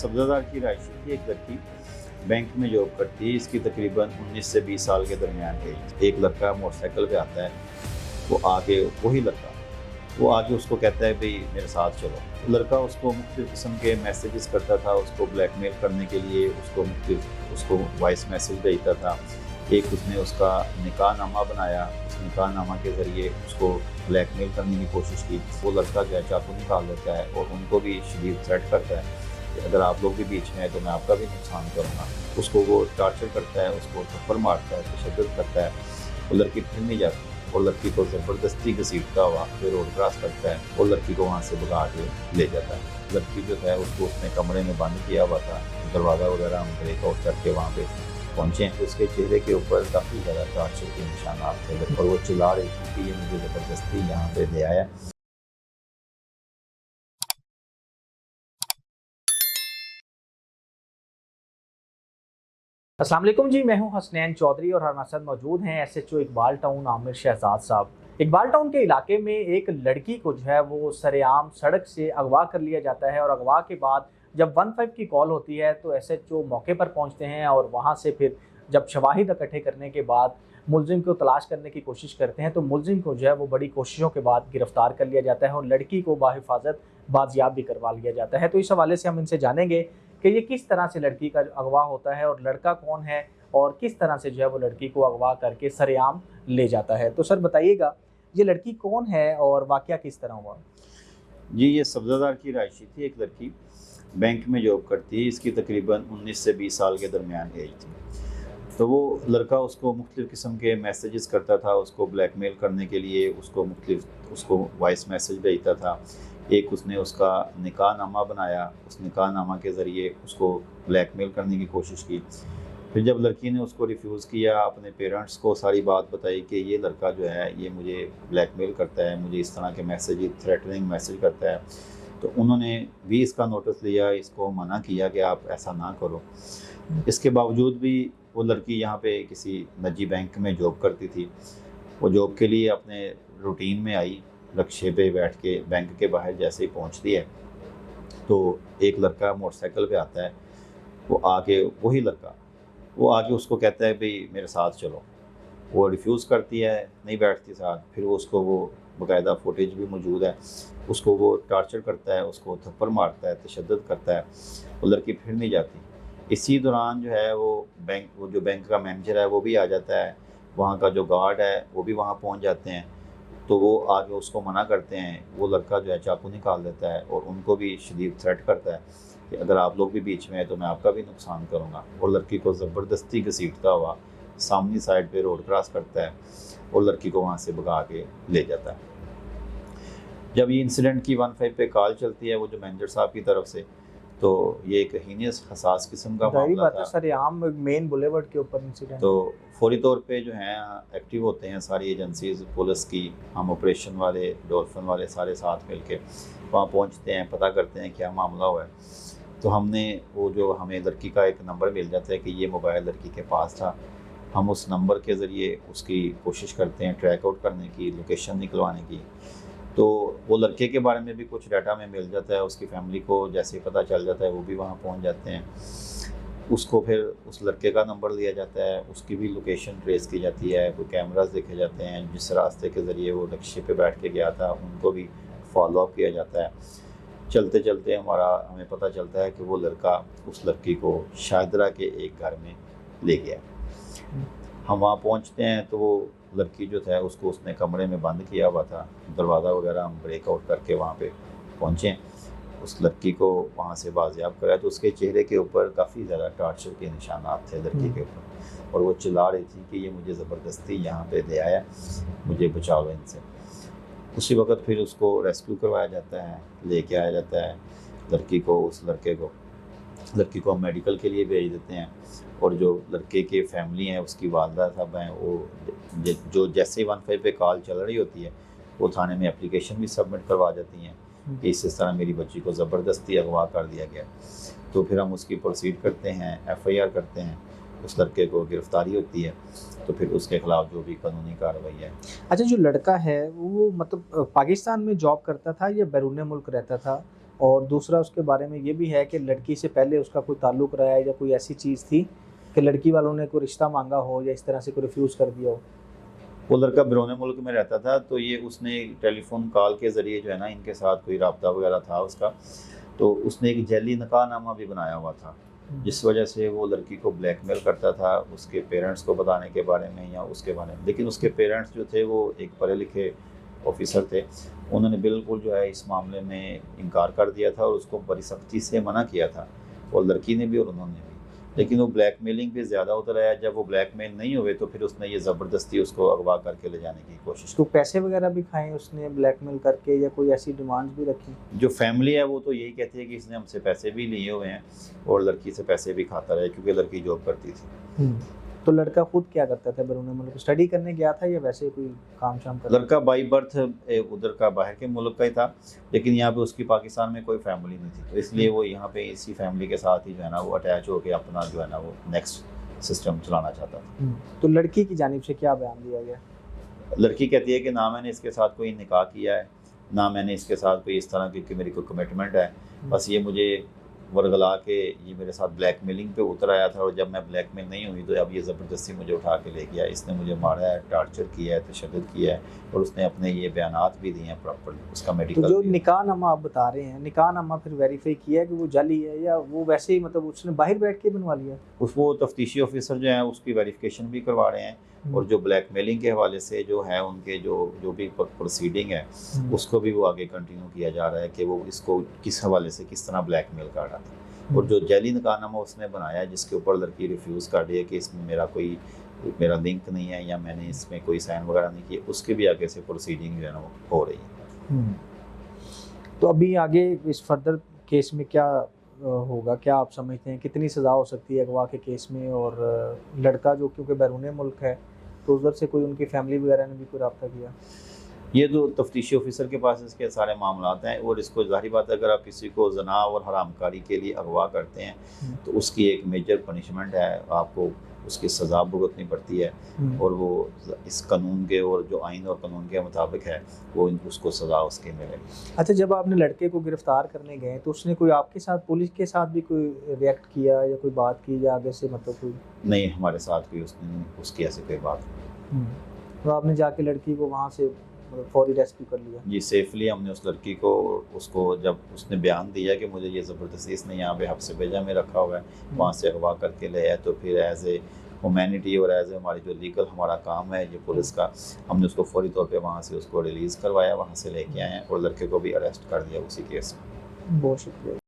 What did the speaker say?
सब्ज़ादार की रहायशी थी एक लड़की, बैंक में जॉब करती है। इसकी तकरीबन 19 से 20 साल के दरमियान एज। एक लड़का मोटरसाइकिल पे आता है, वो आके उसको कहता है भाई मेरे साथ चलो। लड़का उसको मुख्तलिफ किस्म के मैसेजेस करता था, उसको ब्लैकमेल करने के लिए उसको वॉइस मैसेज भेजता था। एक उसने उसका निकाह नामा बनाया, उस निकाह नामा के ज़रिए उसको ब्लैकमेल करने की कोशिश की। वो लड़का जो है चाकू निकाल देता है और उनको भी शदीद थ्रेट करता है कि अगर आप लोग भी बीच में आए तो मैं आपका भी नुकसान करूँगा। उसको वो टार्चर करता है, उसको थप्पड़ मारता है, तशद्दुद करता है। वो लड़की फिर नहीं जाती और लड़की को ज़बरदस्ती घसीटता हुआ फिर रोड क्रॉस करता है और लड़की को वहाँ से भगा के ले जाता है। लड़की जो है उसको उसने कमरे में बंद किया हुआ था, दरवाज़ा वगैरह हम ब्रेकआउट करके वहाँ पे पहुँचे। उसके चेहरे के ऊपर काफ़ी ज़्यादा टार्चर के निशानात थे और वो चिल्ला रही थी कि ये मुझे ज़बरदस्ती यहाँ पे ले आया। अस्सलाम वालेकुम जी, मैं हूं हसनैन चौधरी और हमारे साथ मौजूद हैं एसएचओ इकबाल टाउन आमिर शहजाद साहब। इकबाल टाउन के इलाके में एक लड़की को जो है वो सरेआम सड़क से अगवा कर लिया जाता है और अगवा के बाद जब 15 की कॉल होती है तो एसएचओ मौके पर पहुंचते हैं और वहां से फिर जब शवाहिद इकट्ठे करने के बाद मुलजिम को तलाश करने की कोशिश करते हैं तो मुलजिम को जो है वो बड़ी कोशिशों के बाद गिरफ्तार कर लिया जाता है और लड़की को बाहिफाजत बाजियाब भी करवा लिया जाता है। तो इस हवाले से हम इनसे जानेंगे कि ये किस तरह से लड़की का अगवा होता है और लड़का कौन है और किस तरह से जो है वो लड़की को अगवा करके सरेआम ले जाता है। तो सर बताइएगा, ये लड़की कौन है और वाकया किस तरह हुआ? जी, ये सब्ज़ादार की रहायशी थी एक लड़की, बैंक में जॉब करती है। इसकी तकरीबन 19 से 20 साल के दरमियान एज थी। तो वो लड़का उसको मुख्तलिफ किस्म के मैसेजेस करता था, उसको ब्लैकमेल करने के लिए उसको वॉइस मैसेज भेजता था। एक उसने उसका निकाह नामा बनाया, उस निकाह नामा के ज़रिए उसको ब्लैकमेल करने की कोशिश की। फिर जब लड़की ने उसको रिफ्यूज़ किया, अपने पेरेंट्स को सारी बात बताई कि ये लड़का जो है ये मुझे ब्लैकमेल करता है, मुझे इस तरह के मैसेज, थ्रेटनिंग मैसेज करता है, तो उन्होंने भी इसका नोटिस लिया, इसको मना किया कि आप ऐसा ना करो। इसके बावजूद भी वो लड़की यहाँ पे किसी निजी बैंक में जॉब करती थी। वो जॉब के लिए अपने रूटीन में आई, रक्शे पे बैठ के बैंक के बाहर जैसे ही पहुँचती है तो एक लड़का मोटरसाइकिल पे आता है। वो आके उसको कहता है भाई मेरे साथ चलो। वो रिफ्यूज़ करती है, नहीं बैठती साथ। फिर वो बाकायदा फुटेज भी मौजूद है, उसको वो टार्चर करता है, उसको थप्पड़ मारता है, तशद्दुद करता है। वो लड़की फिर नहीं जाती। इसी दौरान जो है वो जो बैंक का मैनेजर है वो भी आ जाता है, वहाँ का जो गार्ड है वो भी वहाँ पहुँच जाते हैं। तो वो आगे उसको मना करते हैं। वो लड़का जो है चाकू निकाल देता है और उनको भी शदीद थ्रेट करता है कि अगर आप लोग भी बीच में आए तो मैं आपका भी नुकसान करूँगा। और लड़की को ज़बरदस्ती घसीटता हुआ सामनी साइड पे रोड क्रॉस करता है और लड़की को वहाँ से भगा के ले जाता है। जब ये इंसिडेंट की 15 पे कॉल चलती है वो जो मैनेजर साहब की तरफ से, तो ये एक हीनियस हसास किस्म का मामला था। सरेआम मेन बुलेवर्ड के ऊपर इंसिडेंट। तो फौरी तौर पे जो है एक्टिव होते हैं सारी एजेंसीज, पुलिस की, हम ऑपरेशन वाले, डॉल्फिन वाले सारे साथ मिल के वहाँ पहुँचते हैं, पता करते हैं क्या मामला हुआ है। तो हमें लड़की का एक नंबर मिल जाता है कि ये मोबाइल लड़की के पास था। हम उस नंबर के ज़रिए उसकी कोशिश करते हैं ट्रैक आउट करने की, लोकेशन निकलवाने की। तो वो लड़के के बारे में भी कुछ डाटा में मिल जाता है, उसकी फैमिली को जैसे ही पता चल जाता है वो भी वहाँ पहुँच जाते हैं। उसको फिर उस लड़के का नंबर लिया जाता है, उसकी भी लोकेशन ट्रेस की जाती है, कोई कैमरास देखे जाते हैं, जिस रास्ते के ज़रिए वो रक्शे पे बैठ के गया था उनको भी फॉलो अप किया जाता है। चलते चलते हमें पता चलता है कि वो लड़का उस लड़की को शायदरा के एक घर में ले गया। हम वहाँ पहुँचते हैं तो वो लड़की जो था उसको उसने कमरे में बंद किया हुआ था, दरवाज़ा वगैरह हम ब्रेकआउट करके वहाँ पे पहुँचे। उस लड़की को वहाँ से बाजियाब कराया तो उसके चेहरे के ऊपर काफ़ी ज़्यादा टार्चर के निशानात थे लड़की के ऊपर, और वो चिल्ला रही थी कि ये मुझे ज़बरदस्ती यहाँ पे ले आया, मुझे बचाओ इनसे। उसी वक्त फिर उसको रेस्क्यू करवाया जाता है, लेके आया जाता है लड़की को हम मेडिकल के लिए भेज देते हैं। और जो लड़के के फैमिली हैं, उसकी वालदा साहब हैं, वो जो जैसे ही 15 पे कॉल चल रही होती है वो थाने में एप्लीकेशन भी सबमिट करवा जाती हैं कि इस तरह मेरी बच्ची को ज़बरदस्ती अगवा कर दिया गया। तो फिर हम उसकी प्रोसीड करते हैं, FIR करते हैं, उस लड़के को गिरफ्तारी होती है, तो फिर उसके खिलाफ जो भी कानूनी कार्रवाई है। अच्छा, जो लड़का है वो मतलब पाकिस्तान में जॉब करता था या बैरून मुल्क रहता था? اور دوسرا اس کے بارے میں یہ بھی ہے کہ لڑکی سے پہلے اس کا کوئی تعلق رہا ہے یا کوئی ایسی چیز تھی کہ لڑکی والوں نے کوئی رشتہ مانگا ہو یا اس طرح سے کوئی ریفیوز کر دیا ہو؟ وہ لڑکا بیرون ملک میں رہتا تھا، تو یہ اس نے ٹیلی فون کال کے ذریعے جو ہے نا ان کے ساتھ کوئی رابطہ وغیرہ تھا اس کا، تو اس نے ایک جعلی نکاح نامہ بھی بنایا ہوا تھا، جس وجہ سے وہ لڑکی کو بلیک میل کرتا تھا اس کے پیرنٹس کو بتانے کے بارے میں یا اس کے بارے میں. لیکن اس کے پیرنٹس جو تھے وہ ایک پڑھے لکھے آفیسر تھے، انہوں نے بالکل جو ہے اس معاملے میں انکار کر دیا تھا اور اس کو بڑی سختی سے منع کیا تھا، اور لڑکی نے بھی اور انہوں نے بھی. لیکن وہ بلیک میلنگ پہ زیادہ اتر آیا. جب وہ بلیک میل نہیں ہوئے تو پھر اس نے یہ زبردستی اس کو اغوا کر کے لے جانے کی کوشش کی. تو پیسے وغیرہ بھی کھائے اس نے بلیک میل کر کے یا کوئی ایسی ڈیمانڈ بھی رکھی؟ جو فیملی ہے وہ تو یہی کہتی ہے کہ اس نے ہم سے پیسے بھی لیے ہوئے ہیں اور لڑکی سے پیسے بھی کھاتا رہا کیونکہ لڑکی جاب کرتی تھی. تو لڑکا خود کیا کرتا تھا بیرون ملک؟ اسٹڈی کرنے گیا تھا یا ویسے کوئی کام شام کرتا؟ لڑکا بائی برتھ ادھر کا باہر کے ملک کا ہی تھا، لیکن یہاں پہ اس کی پاکستان میں کوئی فیملی نہیں تھی، تو اس لیے وہ یہاں پہ اسی فیملی کے ساتھ ہی جو ہے نا وہ اٹیچ ہو کے اپنا جو ہے نا وہ نیکسٹ سسٹم چلانا چاہتا تھا. تو لڑکی کی جانب سے کیا بیان دیا گیا؟ لڑکی کہتی ہے کہ نہ میں نے اس کے ساتھ کوئی نکاح کیا ہے، نہ میں نے اس کے ساتھ کوئی اس طرح کی کہ میری کوئی کمٹمنٹ ہے، بس یہ مجھے ورگلا کے یہ میرے ساتھ بلیک میلنگ پہ اتر آیا تھا، اور جب میں بلیک میل نہیں ہوئی تو اب یہ زبردستی مجھے اٹھا کے لے گیا. اس نے مجھے مارا ہے، ٹارچر کیا ہے، تشدد کیا ہے، اور اس نے اپنے یہ بیانات بھی دیے ہیں پراپرلی. اس کا تو میڈیکل جو نکاح نامہ آپ بتا رہے ہیں، نکاح نامہ پھر ویریفائی کیا ہے کہ وہ جعلی ہے یا وہ ویسے ہی مطلب اس نے باہر بیٹھ کے بنوا لیا؟ وہ تفتیشی آفیسر جو ہیں اس کی ویریفیکیشن بھی کروا رہے ہیں، اور جو بلیک میلنگ کے حوالے سے جو ہے ان کے جو بھی پروسیڈنگ ہے اس کو بھی وہ آگے کنٹینیو کیا جا رہا ہے کہ وہ اس کو کس حوالے سے کس طرح بلیک میل کر رہا تھا. اور جو جعلی نکاح نامہ اس نے بنایا ہے جس کے اوپر لڑکی ریفیوز کر رہی ہے کہ اس میں میرا لنک نہیں ہے یا میں نے اس میں کوئی سائن وغیرہ نہیں کیے، اس کے بھی آگے سے پروسیڈنگ جو ہے نا وہ ہو رہی ہے. تو ابھی آگے اس فردر کیس میں کیا ہوگا؟ کیا آپ سمجھتے ہیں کتنی سزا ہو سکتی ہے اغوا کے کیس میں؟ اور لڑکا جو کیونکہ بیرون ملک ہے تو ادھر سے کوئی ان کی فیملی وغیرہ نے بھی کوئی رابطہ کیا؟ یہ جو تفتیشی آفیسر کے پاس اس کے سارے معاملات ہیں، اور اس کو ظاہری بات ہے اگر آپ کسی کو زنا اور حرام کاری کے لیے اغوا کرتے ہیں تو اس کی ایک میجر پنشمنٹ ہے، آپ کو اس کی سزا بھگتنی پڑتی ہے، اور وہ اس قانون کے اور جو آئین اور قانون کے مطابق ہے وہ اس کو سزا اس کے ملے گی. اچھا، جب آپ نے لڑکے کو گرفتار کرنے گئے تو اس نے کوئی آپ کے ساتھ پولیس کے ساتھ بھی کوئی ریئیکٹ کیا یا کوئی بات کی یا آگے سے مطلب کوئی؟ نہیں، ہمارے ساتھ کوئی اس کی ایسی کوئی بات نہیں. تو آپ نے جا کے لڑکی کو وہاں سے فوری ریسکیو کر لیا؟ جی، سیفلی ہم نے اس لڑکی کو جب اس نے بیان دیا کہ مجھے یہ زبردستی اس نے یہاں پہ حبس بھیجا میں رکھا ہوا ہے، وہاں سے اغوا کر کے لے آئے، تو پھر ایز اے ہیومینٹی اور ایز اے ہماری جو لیگل ہمارا کام ہے یہ پولیس کا، ہم نے اس کو فوری طور پہ وہاں سے اس کو ریلیز کروایا، وہاں سے لے کے آئے ہیں، اور لڑکے کو بھی اریسٹ کر دیا اسی کیس میں. بہت شکریہ.